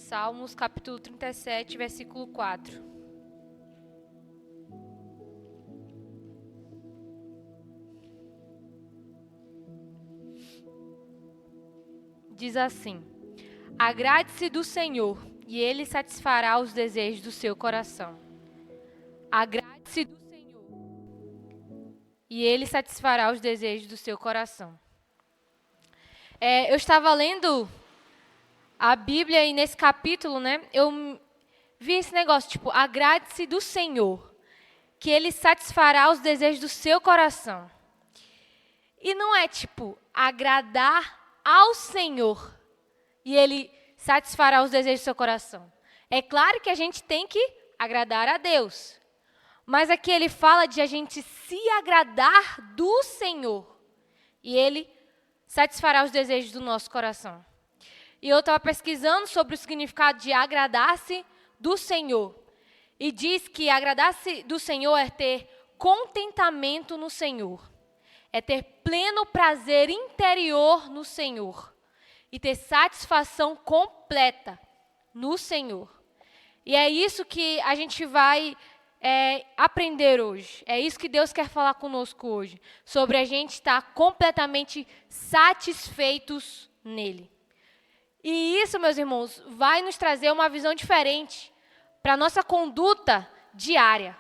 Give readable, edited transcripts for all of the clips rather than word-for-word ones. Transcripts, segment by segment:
Salmos, capítulo 37, versículo 4. Diz assim: agrade-se do Senhor, e Ele satisfará os desejos do seu coração. Agrade-se do Senhor, e Ele satisfará os desejos do seu coração. Eu estava lendo a Bíblia e nesse capítulo, né, eu vi esse negócio, tipo, agrade-se do Senhor, que Ele satisfará os desejos do seu coração. E não é, tipo, agradar ao Senhor e Ele satisfará os desejos do seu coração. É claro que a gente tem que agradar a Deus, mas aqui ele fala de a gente se agradar do Senhor e Ele satisfará os desejos do nosso coração. E eu estava pesquisando sobre o significado de agradar-se do Senhor. E diz que agradar-se do Senhor é ter contentamento no Senhor. É ter pleno prazer interior no Senhor. E ter satisfação completa no Senhor. E é isso que a gente vai aprender hoje. É isso que Deus quer falar conosco hoje. Sobre a gente estar completamente satisfeitos nele. E isso, meus irmãos, vai nos trazer uma visão diferente para a nossa conduta diária.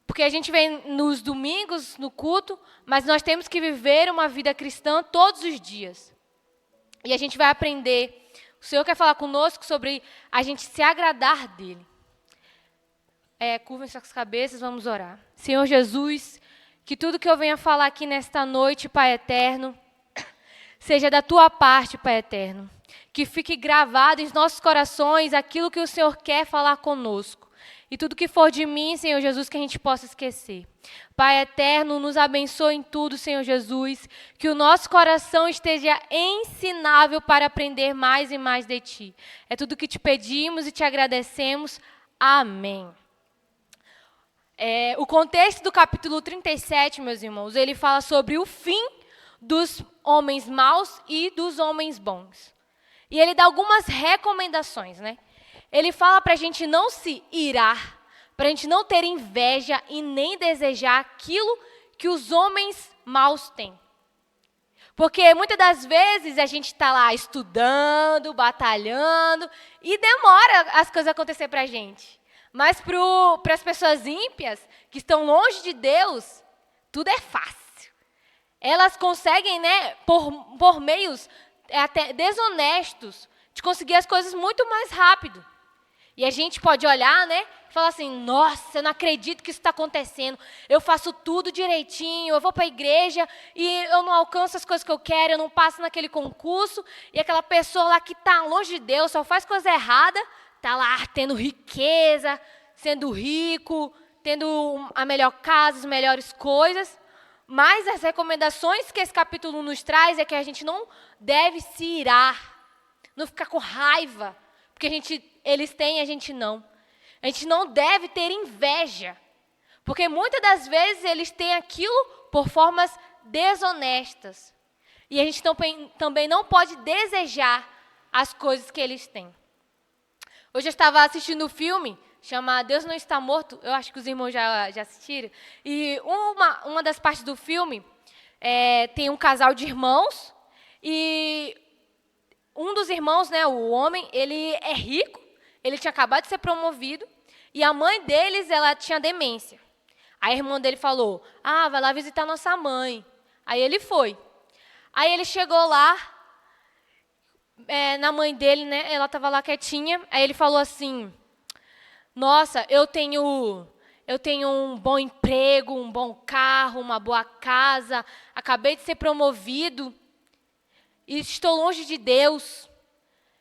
Porque a gente vem nos domingos, no culto, mas nós temos que viver uma vida cristã todos os dias. E a gente vai aprender. O Senhor quer falar conosco sobre a gente se agradar dele. Curvem suas cabeças, vamos orar. Senhor Jesus, que tudo que eu venha falar aqui nesta noite, Pai eterno, seja da tua parte, Pai eterno. Que fique gravado em nossos corações aquilo que o Senhor quer falar conosco. E tudo que for de mim, Senhor Jesus, que a gente possa esquecer. Pai eterno, nos abençoe em tudo, Senhor Jesus. Que o nosso coração esteja ensinável para aprender mais e mais de Ti. É tudo que te pedimos e te agradecemos. Amém. O contexto do capítulo 37, meus irmãos, ele fala sobre o fim dos homens maus e dos homens bons. E ele dá algumas recomendações, né? Ele fala para a gente não se irar, para a gente não ter inveja e nem desejar aquilo que os homens maus têm. Porque muitas das vezes a gente está lá estudando, batalhando, e demora as coisas acontecer para a gente. Mas para as pessoas ímpias, que estão longe de Deus, tudo é fácil. Elas conseguem, né, por meios até desonestos, de conseguir as coisas muito mais rápido. E a gente pode olhar, né, e falar assim, nossa, eu não acredito que isso está acontecendo. Eu faço tudo direitinho, eu vou para a igreja e eu não alcanço as coisas que eu quero, eu não passo naquele concurso. E aquela pessoa lá que está longe de Deus, só faz coisa errada, está lá tendo riqueza, sendo rico, tendo a melhor casa, as melhores coisas. Mas as recomendações que esse capítulo nos traz é que a gente não deve se irar, não ficar com raiva, porque eles têm e a gente não. A gente não deve ter inveja, porque muitas das vezes eles têm aquilo por formas desonestas. E a gente também não pode desejar as coisas que eles têm. Hoje eu estava assistindo um filme, chama Deus Não Está Morto, eu acho que os irmãos já assistiram. E uma das partes do filme tem um casal de irmãos, e um dos irmãos, né, o homem, ele é rico, ele tinha acabado de ser promovido, e a mãe deles, ela tinha demência. Aí a irmã dele falou, vai lá visitar nossa mãe. Aí ele foi. Aí ele chegou lá, na mãe dele, né, ela estava lá quietinha, aí ele falou assim, nossa, eu tenho um bom emprego, um bom carro, uma boa casa, acabei de ser promovido e estou longe de Deus.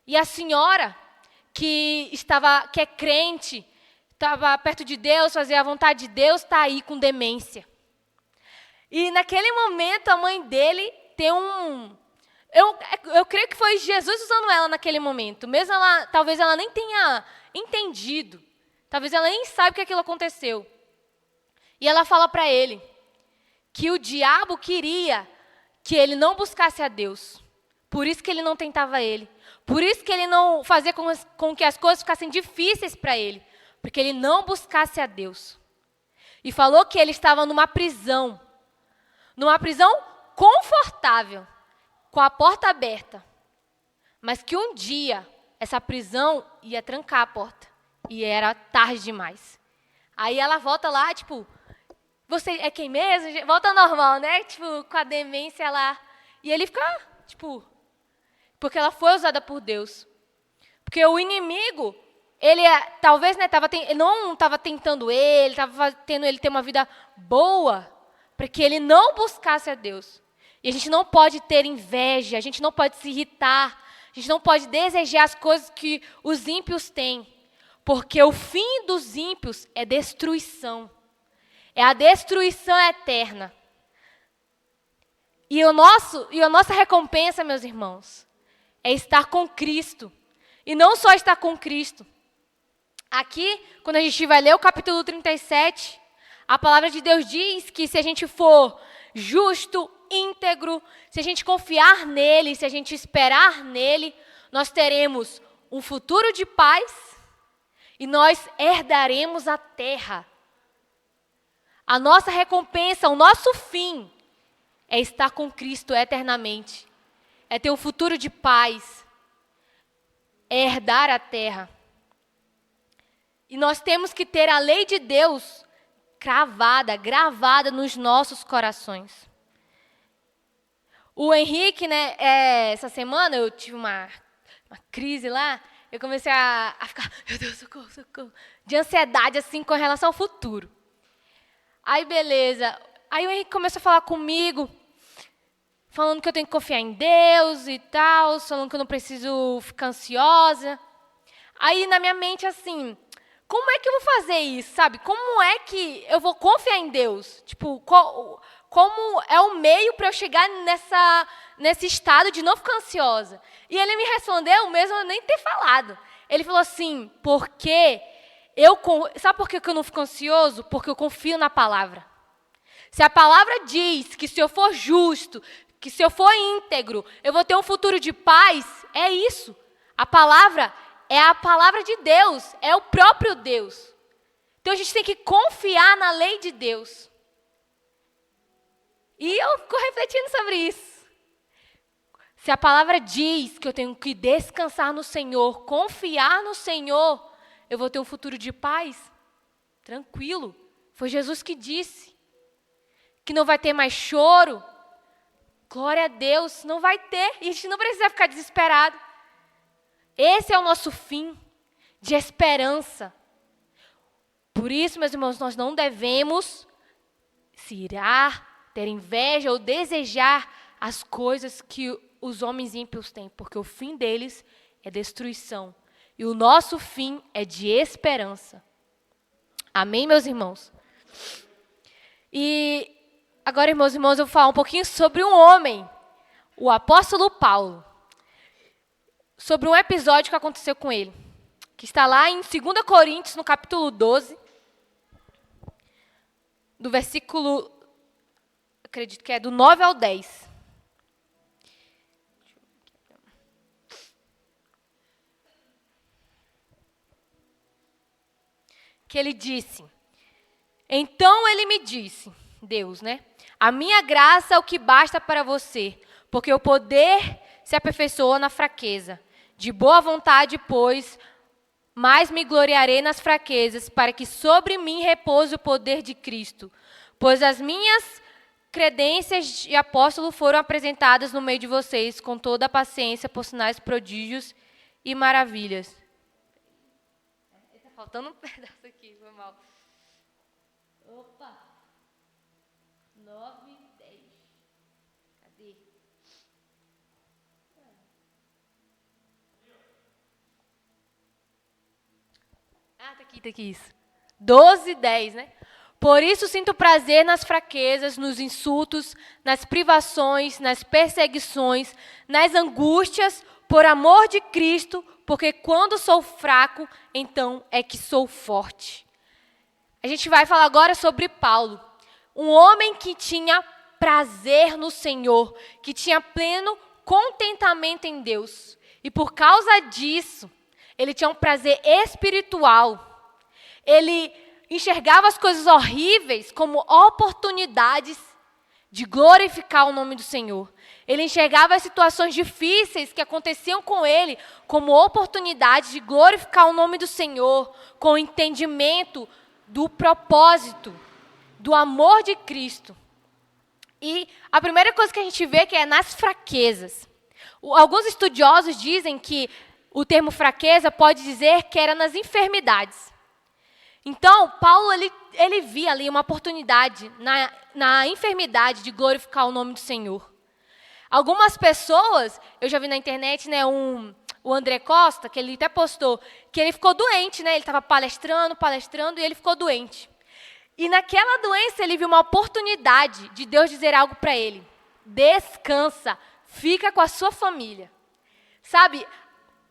E a senhora, que é crente, estava perto de Deus, fazia a vontade de Deus, está aí com demência. E naquele momento a mãe dele tem eu creio que foi Jesus usando ela naquele momento. Mesmo talvez ela nem tenha entendido. Talvez ela nem saiba que aquilo aconteceu. E ela fala para ele que o diabo queria que ele não buscasse a Deus. Por isso que ele não tentava ele. Por isso que ele não fazia com que as coisas ficassem difíceis para ele, porque ele não buscasse a Deus. E falou que ele estava numa prisão confortável, com a porta aberta, mas que um dia essa prisão ia trancar a porta, e era tarde demais. Aí ela volta lá, tipo, você é quem mesmo? Volta ao normal, né? Tipo, com a demência lá. E ele fica, tipo, porque ela foi usada por Deus. Porque o inimigo, ele talvez, né, ele não estava tentando ele, estava fazendo ele ter uma vida boa, para que ele não buscasse a Deus. E a gente não pode ter inveja, a gente não pode se irritar, a gente não pode desejar as coisas que os ímpios têm. Porque o fim dos ímpios é destruição. É a destruição eterna. E a nossa recompensa, meus irmãos, é estar com Cristo. E não só estar com Cristo. Aqui, quando a gente vai ler o capítulo 37, a palavra de Deus diz que se a gente for justo, íntegro, se a gente confiar nele, se a gente esperar nele, nós teremos um futuro de paz e nós herdaremos a terra. A nossa recompensa, o nosso fim, é estar com Cristo eternamente. É ter um futuro de paz. É herdar a terra. E nós temos que ter a lei de Deus gravada nos nossos corações. O Henrique, né, essa semana eu tive uma crise lá, eu comecei a ficar, meu Deus, socorro, socorro, de ansiedade, assim, com relação ao futuro. Aí, beleza. Aí o Henrique começou a falar comigo, falando que eu tenho que confiar em Deus e tal, falando que eu não preciso ficar ansiosa. Aí, na minha mente, assim, como é que eu vou fazer isso, sabe? Como é que eu vou confiar em Deus? Tipo, como é o meio para eu chegar nesse estado de não ficar ansiosa? E ele me respondeu, mesmo eu nem ter falado. Ele falou assim, sabe por que eu não fico ansioso? Porque eu confio na palavra. Se a palavra diz que se eu for justo, que se eu for íntegro, eu vou ter um futuro de paz, é isso. A palavra é a palavra de Deus, é o próprio Deus. Então a gente tem que confiar na lei de Deus. E eu fico refletindo sobre isso. Se a palavra diz que eu tenho que descansar no Senhor, confiar no Senhor, eu vou ter um futuro de paz, tranquilo. Foi Jesus que disse. Que não vai ter mais choro. Glória a Deus, não vai ter. E a gente não precisa ficar desesperado. Esse é o nosso fim de esperança. Por isso, meus irmãos, nós não devemos se irar, ter inveja ou desejar as coisas que os homens ímpios têm, porque o fim deles é destruição. E o nosso fim é de esperança. Amém, meus irmãos? E agora, irmãos e irmãs, eu vou falar um pouquinho sobre um homem, o apóstolo Paulo. Sobre um episódio que aconteceu com ele, que está lá em 2 Coríntios, no capítulo 12, do versículo, acredito que é do 9 ao 10. Que ele disse, então ele me disse, Deus, né? A minha graça é o que basta para você, porque o poder se aperfeiçoa na fraqueza. De boa vontade, pois, mais me gloriarei nas fraquezas, para que sobre mim repouse o poder de Cristo. Pois as minhas credências de apóstolo foram apresentadas no meio de vocês, com toda a paciência, por sinais, prodígios e maravilhas. Está faltando um pedaço aqui, foi mal. Opa! 9, 10. Cadê? Tá aqui, isso. 12, 10, né? Por isso sinto prazer nas fraquezas, nos insultos, nas privações, nas perseguições, nas angústias, por amor de Cristo, porque quando sou fraco, então é que sou forte. A gente vai falar agora sobre Paulo, um homem que tinha prazer no Senhor, que tinha pleno contentamento em Deus. E por causa disso, ele tinha um prazer espiritual. Ele enxergava as coisas horríveis como oportunidades de glorificar o nome do Senhor. Ele enxergava as situações difíceis que aconteciam com ele como oportunidade de glorificar o nome do Senhor, com o entendimento do propósito, do amor de Cristo. E a primeira coisa que a gente vê que é nas fraquezas. Alguns estudiosos dizem que o termo fraqueza pode dizer que era nas enfermidades. Então, Paulo, ele via ali uma oportunidade na enfermidade de glorificar o nome do Senhor. Algumas pessoas, eu já vi na internet, né, o André Costa, que ele até postou, que ele ficou doente, né, ele estava palestrando, e ele ficou doente. E naquela doença ele viu uma oportunidade de Deus dizer algo para ele. Descansa, fica com a sua família. Sabe,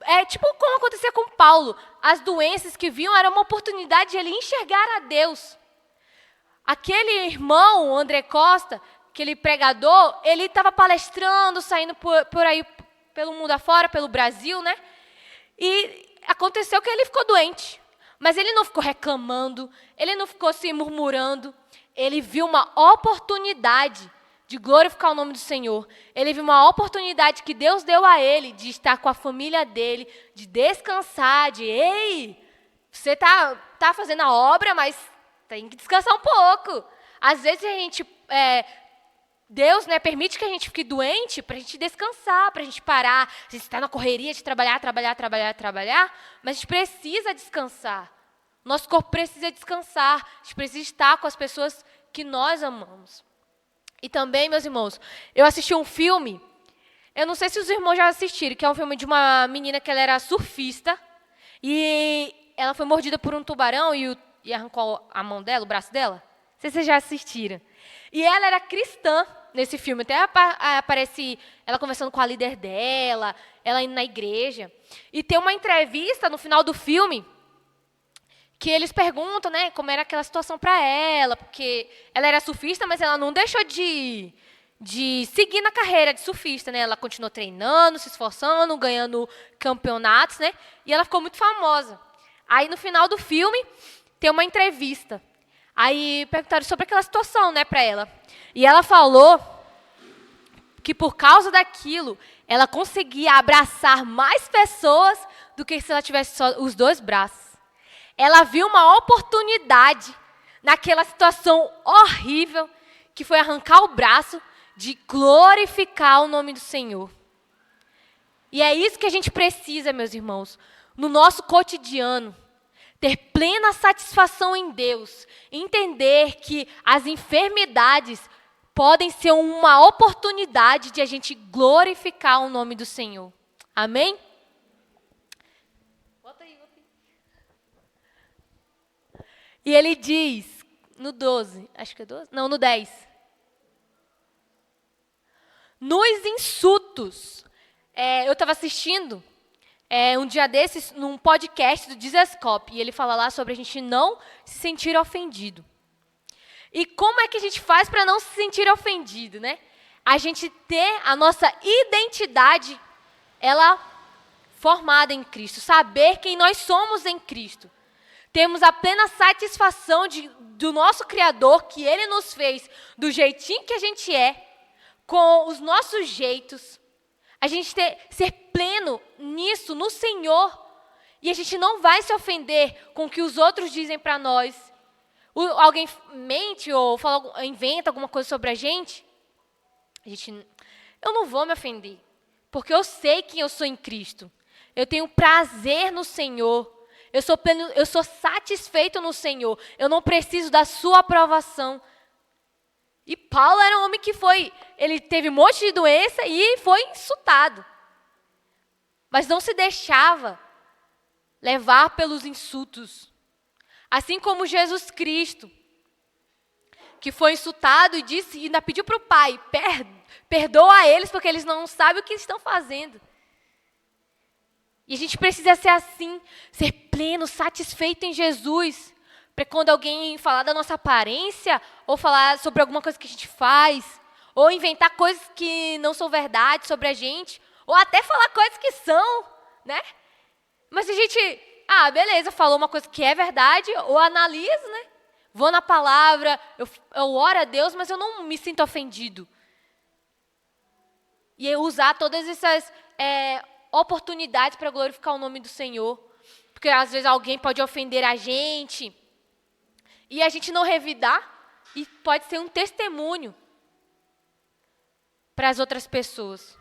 é tipo como acontecia com Paulo. As doenças que vinham era uma oportunidade de ele enxergar a Deus. Aquele irmão, o André Costa, aquele pregador, ele estava palestrando, saindo por aí, pelo mundo afora, pelo Brasil, né? E aconteceu que ele ficou doente. Mas ele não ficou reclamando, ele não ficou se murmurando. Ele viu uma oportunidade de glorificar o nome do Senhor. Ele viu uma oportunidade que Deus deu a ele de estar com a família dele, de descansar, ei, você tá fazendo a obra, mas tem que descansar um pouco. Às vezes Deus, né, permite que a gente fique doente para a gente descansar, para a gente parar. A gente está na correria de trabalhar, mas a gente precisa descansar. Nosso corpo precisa descansar. A gente precisa estar com as pessoas que nós amamos. E também, meus irmãos, eu assisti um filme, eu não sei se os irmãos já assistiram, que é um filme de uma menina que ela era surfista, e ela foi mordida por um tubarão e arrancou a mão dela, o braço dela. Não sei se vocês já assistiram. E ela era cristã nesse filme. Até aparece ela conversando com a líder dela, ela indo na igreja. E tem uma entrevista no final do filme que eles perguntam, né, como era aquela situação para ela, porque ela era surfista, mas ela não deixou de seguir na carreira de surfista, né? Ela continuou treinando, se esforçando, ganhando campeonatos, né? E ela ficou muito famosa. Aí no final do filme tem uma entrevista. Aí perguntaram sobre aquela situação, né, para ela. E ela falou que por causa daquilo, ela conseguia abraçar mais pessoas do que se ela tivesse só os dois braços. Ela viu uma oportunidade naquela situação horrível que foi arrancar o braço de glorificar o nome do Senhor. E é isso que a gente precisa, meus irmãos, no nosso cotidiano. Ter plena satisfação em Deus, entender que as enfermidades podem ser uma oportunidade de a gente glorificar o nome do Senhor. Amém? Bota aí. E ele diz, no 12, acho que é 12? Não, no 10. Nos insultos, eu estava assistindo um dia desses, num podcast do Dizescope, e ele fala lá sobre a gente não se sentir ofendido. E como é que a gente faz para não se sentir ofendido, né? A gente ter a nossa identidade, ela formada em Cristo, saber quem nós somos em Cristo. Temos a plena satisfação do nosso Criador, que Ele nos fez do jeitinho que a gente é, com os nossos jeitos. A gente ser pleno nisso, no Senhor. E a gente não vai se ofender com o que os outros dizem para nós. Alguém mente ou inventa alguma coisa sobre a gente. Eu não vou me ofender, porque eu sei quem eu sou em Cristo. Eu tenho prazer no Senhor. Eu sou satisfeito no Senhor. Eu não preciso da sua aprovação. E Paulo era um homem que ele teve um monte de doença e foi insultado. Mas não se deixava levar pelos insultos. Assim como Jesus Cristo, que foi insultado e ainda pediu para o Pai, perdoa eles porque eles não sabem o que estão fazendo. E a gente precisa ser assim, ser pleno, satisfeito em Jesus. Para quando alguém falar da nossa aparência, ou falar sobre alguma coisa que a gente faz, ou inventar coisas que não são verdade sobre a gente, Ou até falar coisas que são, né? Mas se a gente, beleza, falou uma coisa que é verdade, ou analiso, né? Vou na palavra, eu oro a Deus, mas eu não me sinto ofendido. E eu usar todas essas oportunidades para glorificar o nome do Senhor. Porque às vezes alguém pode ofender a gente. E a gente não revidar. E pode ser um testemunho para as outras pessoas.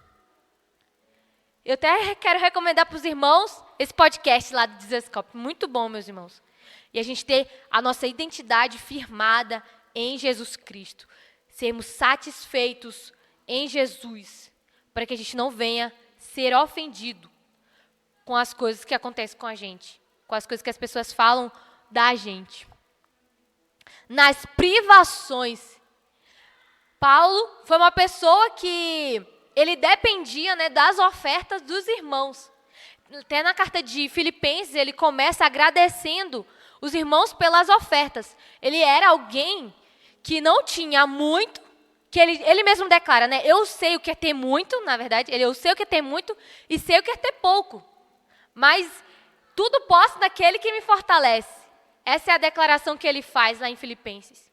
Eu até quero recomendar para os irmãos esse podcast lá do Dizascope. Muito bom, meus irmãos. E a gente ter a nossa identidade firmada em Jesus Cristo. Sermos satisfeitos em Jesus. Para que a gente não venha ser ofendido com as coisas que acontecem com a gente. Com as coisas que as pessoas falam da gente. Nas privações. Paulo foi uma pessoa que ele dependia, né, das ofertas dos irmãos. Até na carta de Filipenses, ele começa agradecendo os irmãos pelas ofertas. Ele era alguém que não tinha muito, que ele mesmo declara, né? Eu sei o que é ter muito, na verdade, eu sei o que é ter muito e sei o que é ter pouco. Mas tudo posso naquele que me fortalece. Essa é a declaração que ele faz lá em Filipenses.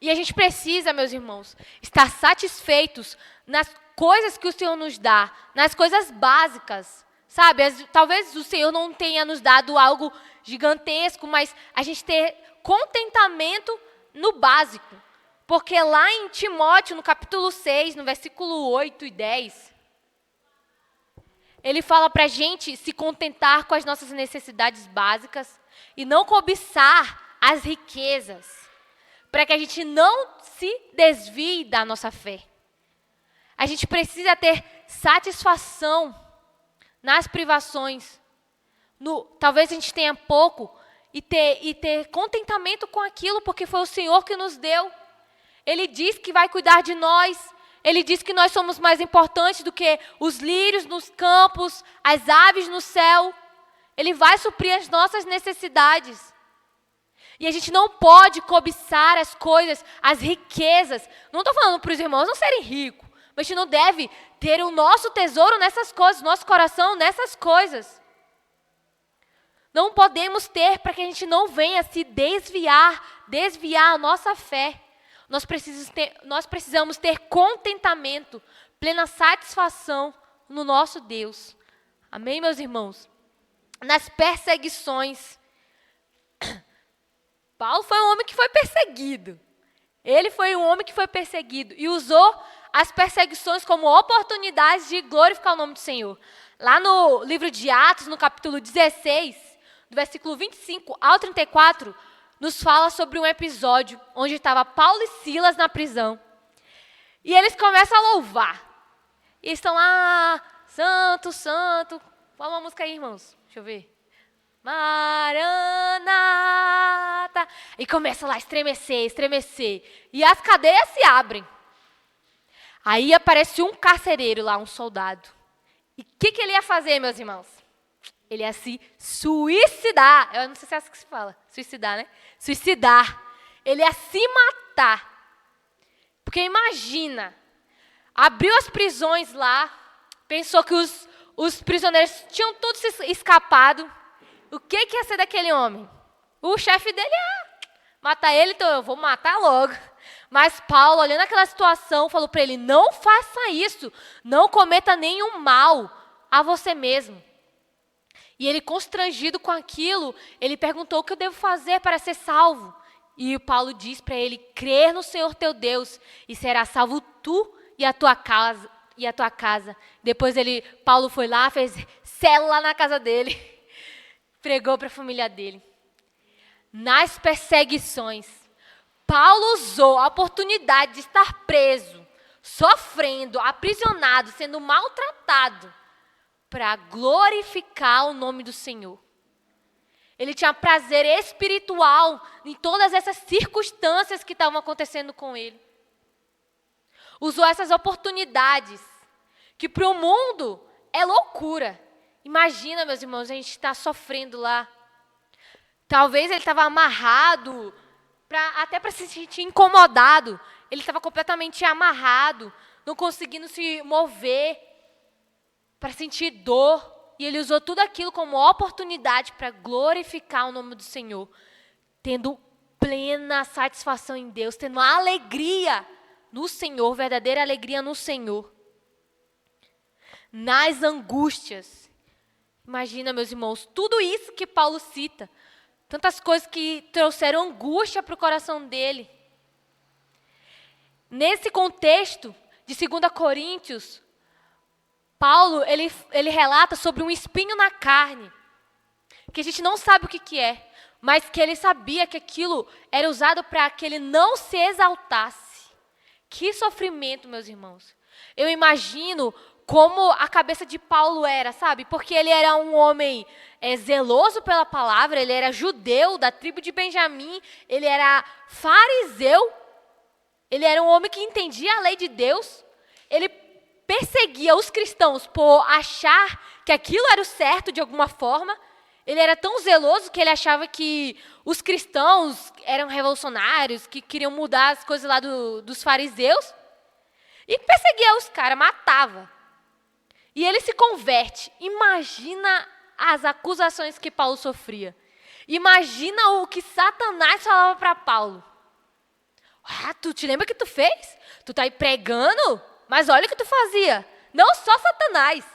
E a gente precisa, meus irmãos, estar satisfeitos nas coisas que o Senhor nos dá, nas coisas básicas, sabe? Talvez o Senhor não tenha nos dado algo gigantesco, mas a gente ter contentamento no básico. Porque lá em Timóteo, no capítulo 6, no versículo 8 e 10, ele fala para a gente se contentar com as nossas necessidades básicas e não cobiçar as riquezas, para que a gente não se desvie da nossa fé. A gente precisa ter satisfação nas privações. Talvez a gente tenha pouco e ter contentamento com aquilo, porque foi o Senhor que nos deu. Ele diz que vai cuidar de nós. Ele diz que nós somos mais importantes do que os lírios nos campos, as aves no céu. Ele vai suprir as nossas necessidades. E a gente não pode cobiçar as coisas, as riquezas. Não estou falando para os irmãos não serem ricos, mas a gente não deve ter o nosso tesouro nessas coisas, nosso coração nessas coisas. Não podemos ter para que a gente não venha se desviar a nossa fé. Nós precisamos ter contentamento, plena satisfação no nosso Deus. Amém, meus irmãos? Nas perseguições. Paulo foi um homem que foi perseguido. Ele foi um homem que foi perseguido e usou as perseguições como oportunidades de glorificar o nome do Senhor. Lá no livro de Atos, no capítulo 16, do versículo 25 ao 34, nos fala sobre um episódio onde estava Paulo e Silas na prisão. E eles começam a louvar. E estão lá, santo, santo. Fala uma música aí, irmãos. Deixa eu ver. Maranata. E começa lá a estremecer, estremecer. E as cadeias se abrem. Aí aparece um carcereiro lá, um soldado. E o que ele ia fazer, meus irmãos? Ele ia se suicidar. Eu não sei se é assim que se fala. Suicidar, né? Suicidar. Ele ia se matar. Porque imagina, abriu as prisões lá, pensou que os prisioneiros tinham todos escapado. O que ia ser daquele homem? O chefe dele ia matar ele, então eu vou matar logo. Mas Paulo, olhando aquela situação, falou para ele, não faça isso, não cometa nenhum mal a você mesmo. E ele, constrangido com aquilo, ele perguntou, o que eu devo fazer para ser salvo? E o Paulo diz para ele, crer no Senhor teu Deus, e será salvo tu e a tua casa. Depois Paulo foi lá, fez célula na casa dele, pregou para a família dele. Nas perseguições, Paulo usou a oportunidade de estar preso, sofrendo, aprisionado, sendo maltratado, para glorificar o nome do Senhor. Ele tinha prazer espiritual em todas essas circunstâncias que estavam acontecendo com ele. Usou essas oportunidades, que para o mundo é loucura. Imagina, meus irmãos, a gente está sofrendo lá. Talvez ele estava amarrado, até para se sentir incomodado. Ele estava completamente amarrado, não conseguindo se mover. para sentir dor, e ele usou tudo aquilo como oportunidade para glorificar o nome do Senhor, tendo plena satisfação em Deus, tendo alegria no Senhor, verdadeira alegria no Senhor. Nas angústias. Imagina, meus irmãos, tudo isso que Paulo cita, tantas coisas que trouxeram angústia para o coração dele. Nesse contexto de 2 Coríntios, Paulo, ele relata sobre um espinho na carne, que a gente não sabe o que é, mas que ele sabia que aquilo era usado para que ele não se exaltasse. Que sofrimento, meus irmãos. Eu imagino como a cabeça de Paulo era, sabe? Porque ele era um homem zeloso pela palavra, ele era judeu da tribo de Benjamim, ele era fariseu, ele era um homem que entendia a lei de Deus, ele perseguia os cristãos por achar que aquilo era o certo de alguma forma. Ele era tão zeloso que ele achava que os cristãos eram revolucionários, que queriam mudar as coisas lá dos fariseus. E perseguia os caras, matava. E ele se converte. Imagina as acusações que Paulo sofria. Imagina o que Satanás falava para Paulo. Ah, tu te lembra o que tu fez? Tu tá aí pregando? Mas olha o que tu fazia. Não só Satanás.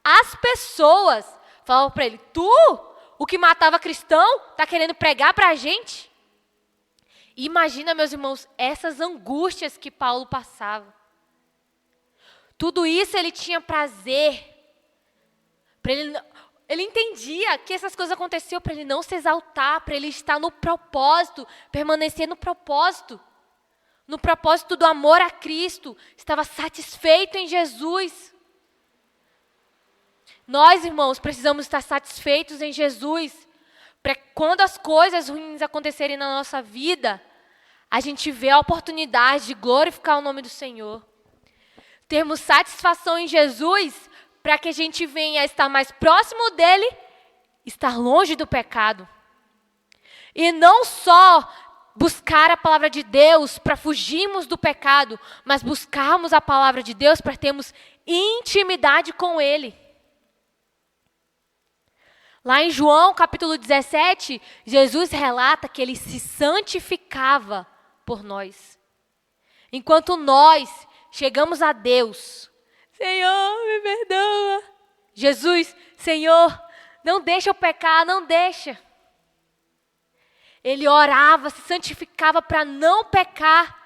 As pessoas falavam para ele, tu, o que matava cristão, tá querendo pregar para a gente? Imagina, meus irmãos, essas angústias que Paulo passava. Tudo isso ele tinha prazer. Ele entendia que essas coisas aconteciam para ele não se exaltar, para ele estar no propósito, permanecer no propósito. No propósito do amor a Cristo, estava satisfeito em Jesus. Nós, irmãos, precisamos estar satisfeitos em Jesus, para quando as coisas ruins acontecerem na nossa vida, a gente vê a oportunidade de glorificar o nome do Senhor. Termos satisfação em Jesus, para que a gente venha a estar mais próximo dele, estar longe do pecado. E não só buscar a palavra de Deus para fugirmos do pecado, mas buscarmos a palavra de Deus para termos intimidade com Ele. Lá em João, capítulo 17, Jesus relata que Ele se santificava por nós. Enquanto nós chegamos a Deus, Senhor, me perdoa. Jesus, Senhor, não deixa eu pecar, não deixa. Ele orava, se santificava para não pecar.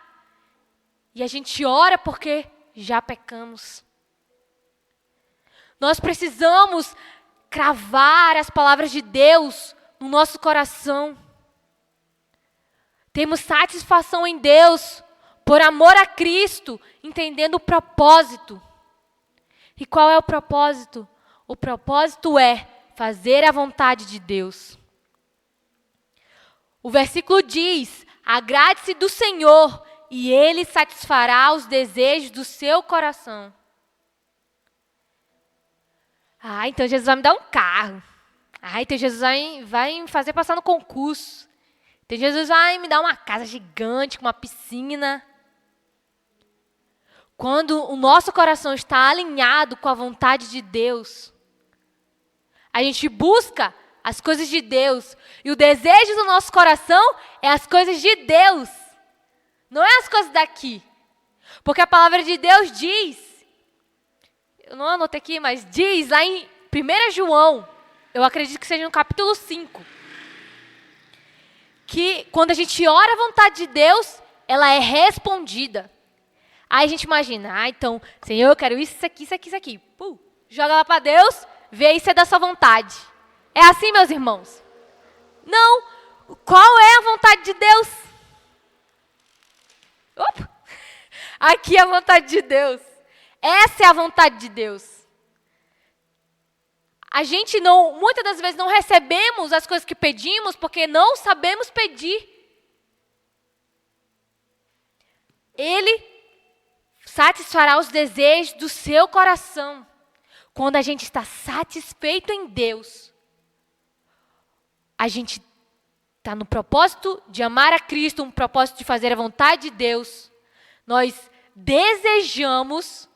E a gente ora porque já pecamos. Nós precisamos cravar as palavras de Deus no nosso coração. Temos satisfação em Deus, por amor a Cristo, entendendo o propósito. E qual é o propósito? O propósito é fazer a vontade de Deus. O versículo diz, agrade-se do Senhor e Ele satisfará os desejos do seu coração. Ah, então Jesus vai me dar um carro. Ah, então Jesus vai me fazer passar no concurso. Então Jesus vai me dar uma casa gigante, com uma piscina. Quando o nosso coração está alinhado com a vontade de Deus, a gente busca as coisas de Deus. E o desejo do nosso coração é as coisas de Deus. Não é as coisas daqui. Porque a palavra de Deus diz, eu não anotei aqui, mas diz lá em 1 João, eu acredito que seja no capítulo 5, que quando a gente ora a vontade de Deus, ela é respondida. Aí a gente imagina, então, Senhor, eu quero isso aqui, isso aqui, isso aqui. Joga lá para Deus, vê isso é da sua vontade. É assim, meus irmãos? Não. Qual é a vontade de Deus? Opa. Aqui é a vontade de Deus. Essa é a vontade de Deus. A gente muitas das vezes não recebemos as coisas que pedimos porque não sabemos pedir. Ele satisfará os desejos do seu coração. Quando a gente está satisfeito em Deus, a gente está no propósito de amar a Cristo, um propósito de fazer a vontade de Deus. Nós desejamos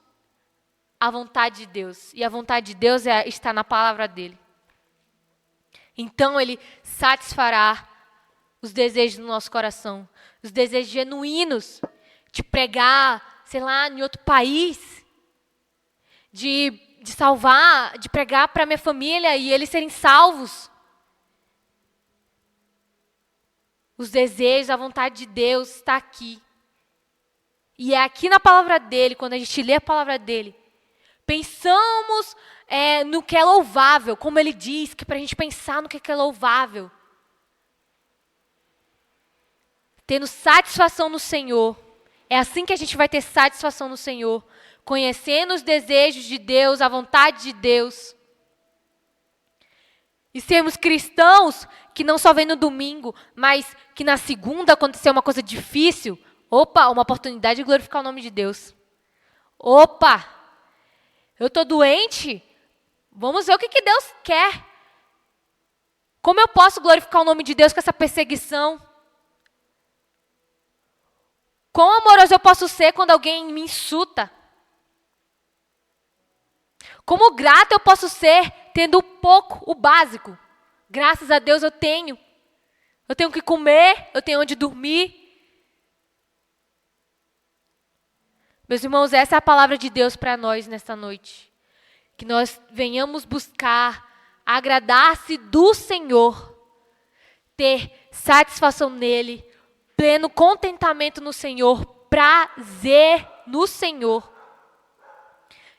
a vontade de Deus. E a vontade de Deus está na palavra dele. Então ele satisfará os desejos do nosso coração, os desejos genuínos de pregar, sei lá, em outro país, de salvar, de pregar para minha família e eles serem salvos. Os desejos, a vontade de Deus está aqui. E é aqui na palavra dele, quando a gente lê a palavra dele, pensamos no que é louvável, como ele diz, que para a gente pensar no que é louvável. Tendo satisfação no Senhor. É assim que a gente vai ter satisfação no Senhor. Conhecendo os desejos de Deus, a vontade de Deus. E sermos cristãos que não só vêm no domingo, mas que na segunda acontecer uma coisa difícil. Opa, uma oportunidade de glorificar o nome de Deus. Opa, eu estou doente. Vamos ver o que Deus quer. Como eu posso glorificar o nome de Deus com essa perseguição? Quão amoroso eu posso ser quando alguém me insulta? Como grato eu posso ser tendo pouco, o básico? Graças a Deus eu tenho. Eu tenho o que comer, eu tenho onde dormir. Meus irmãos, essa é a palavra de Deus para nós nesta noite. Que nós venhamos buscar agradar-se do Senhor, ter satisfação nele, pleno contentamento no Senhor, prazer no Senhor.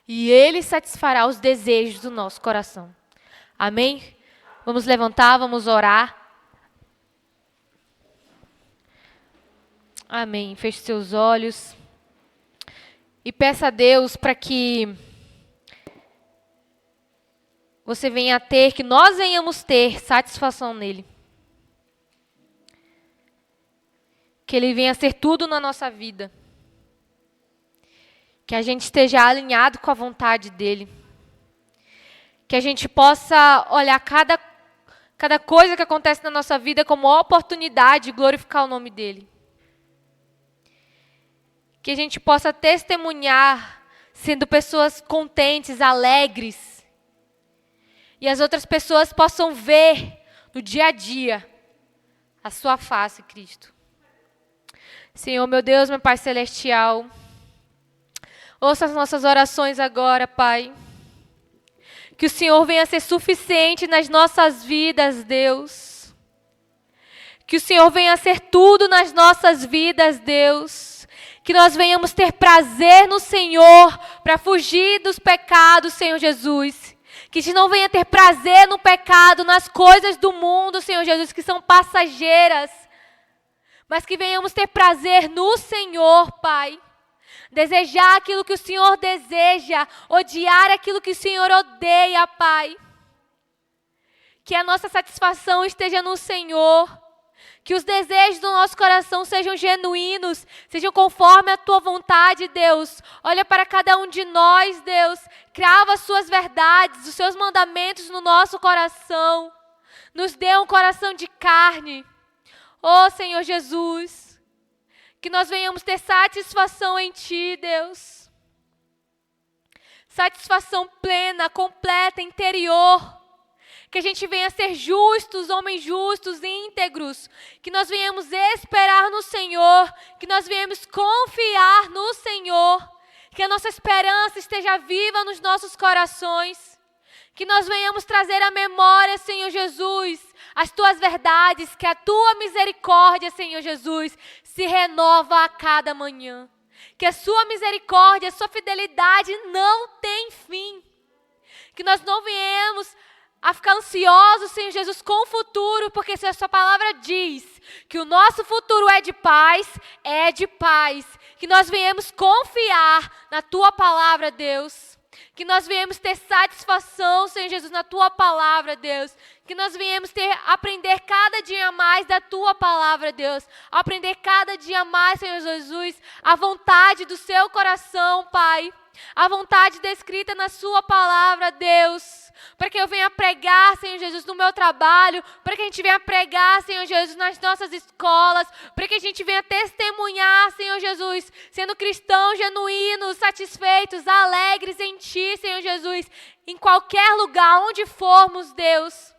E ele satisfará os desejos do nosso coração. Amém? Vamos levantar, vamos orar. Amém. Feche seus olhos. E peça a Deus para que você venha a ter, que nós venhamos ter satisfação nele. Que ele venha a ser tudo na nossa vida. Que a gente esteja alinhado com a vontade dele. Que a gente possa olhar cada coisa que acontece na nossa vida como uma oportunidade de glorificar o nome dele. Que a gente possa testemunhar sendo pessoas contentes, alegres. E as outras pessoas possam ver no dia a dia a sua face, Cristo. Senhor, meu Deus, meu Pai Celestial, ouça as nossas orações agora, Pai. Que o Senhor venha a ser suficiente nas nossas vidas, Deus. Que o Senhor venha a ser tudo nas nossas vidas, Deus. Que nós venhamos ter prazer no Senhor para fugir dos pecados, Senhor Jesus. Que a gente não venha ter prazer no pecado, nas coisas do mundo, Senhor Jesus, que são passageiras. Mas que venhamos ter prazer no Senhor, Pai. Desejar aquilo que o Senhor deseja, odiar aquilo que o Senhor odeia, Pai. Que a nossa satisfação esteja no Senhor. Que os desejos do nosso coração sejam genuínos, sejam conforme a Tua vontade, Deus. Olha para cada um de nós, Deus. Crava as Suas verdades, os Seus mandamentos no nosso coração. Nos dê um coração de carne. Oh, Senhor Jesus. Que nós venhamos ter satisfação em Ti, Deus. Satisfação plena, completa, interior. Que a gente venha ser justos, homens justos, íntegros. Que nós venhamos esperar no Senhor. Que nós venhamos confiar no Senhor. Que a nossa esperança esteja viva nos nossos corações. Que nós venhamos trazer à memória, Senhor Jesus, as Tuas verdades. Que a Tua misericórdia, Senhor Jesus, se renova a cada manhã. Que a Sua misericórdia, a Sua fidelidade não tem fim. Que nós não venhamos a ficar ansiosos, Senhor Jesus, com o futuro, porque se a Sua palavra diz que o nosso futuro é de paz, que nós venhamos confiar na Tua palavra, Deus. Que nós venhamos ter satisfação, Senhor Jesus, na Tua palavra, Deus. Que nós venhamos aprender cada dia mais da Tua palavra, Deus. Aprender cada dia mais, Senhor Jesus, a vontade do Seu coração, Pai. A vontade descrita na Sua palavra, Deus. Para que eu venha pregar, Senhor Jesus, no meu trabalho. Para que a gente venha pregar, Senhor Jesus, nas nossas escolas. Para que a gente venha testemunhar, Senhor Jesus, sendo cristãos genuínos, satisfeitos, alegres em Ti, Senhor Jesus. Em qualquer lugar, onde formos, Deus.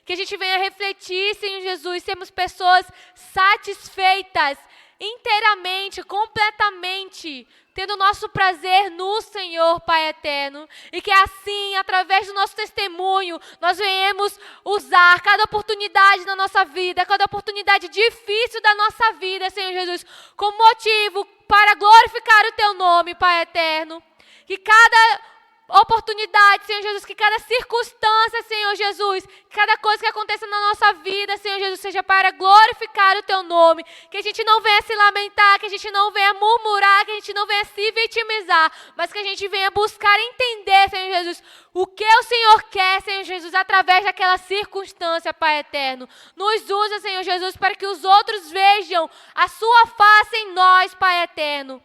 Que a gente venha refletir, Senhor Jesus, sermos pessoas satisfeitas, inteiramente, completamente, tendo nosso prazer no Senhor, Pai eterno. E que assim, através do nosso testemunho, nós venhamos usar cada oportunidade na nossa vida, cada oportunidade difícil da nossa vida, Senhor Jesus, como motivo para glorificar o Teu nome, Pai eterno. Que cada oportunidade, Senhor Jesus, que cada circunstância, Senhor Jesus, cada coisa que aconteça na nossa vida, Senhor Jesus, seja para glorificar o Teu nome. Que a gente não venha se lamentar, que a gente não venha murmurar, que a gente não venha se vitimizar, mas que a gente venha buscar entender, Senhor Jesus, o que o Senhor quer, Senhor Jesus, através daquela circunstância, Pai eterno. Nos usa, Senhor Jesus, para que os outros vejam a Sua face em nós, Pai eterno.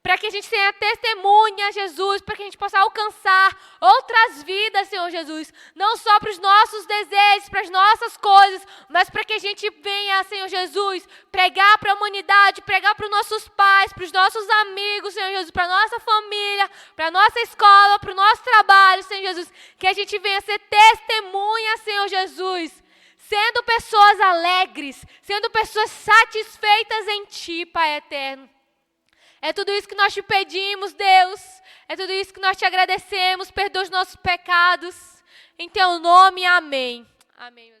Para que a gente tenha testemunha, Jesus, para que a gente possa alcançar outras vidas, Senhor Jesus. Não só para os nossos desejos, para as nossas coisas, mas para que a gente venha, Senhor Jesus, pregar para a humanidade, pregar para os nossos pais, para os nossos amigos, Senhor Jesus, para a nossa família, para a nossa escola, para o nosso trabalho, Senhor Jesus. Que a gente venha ser testemunha, Senhor Jesus, sendo pessoas alegres, sendo pessoas satisfeitas em Ti, Pai eterno. É tudo isso que nós te pedimos, Deus. É tudo isso que nós te agradecemos. Perdoa os nossos pecados. Em Teu nome, amém. Amém.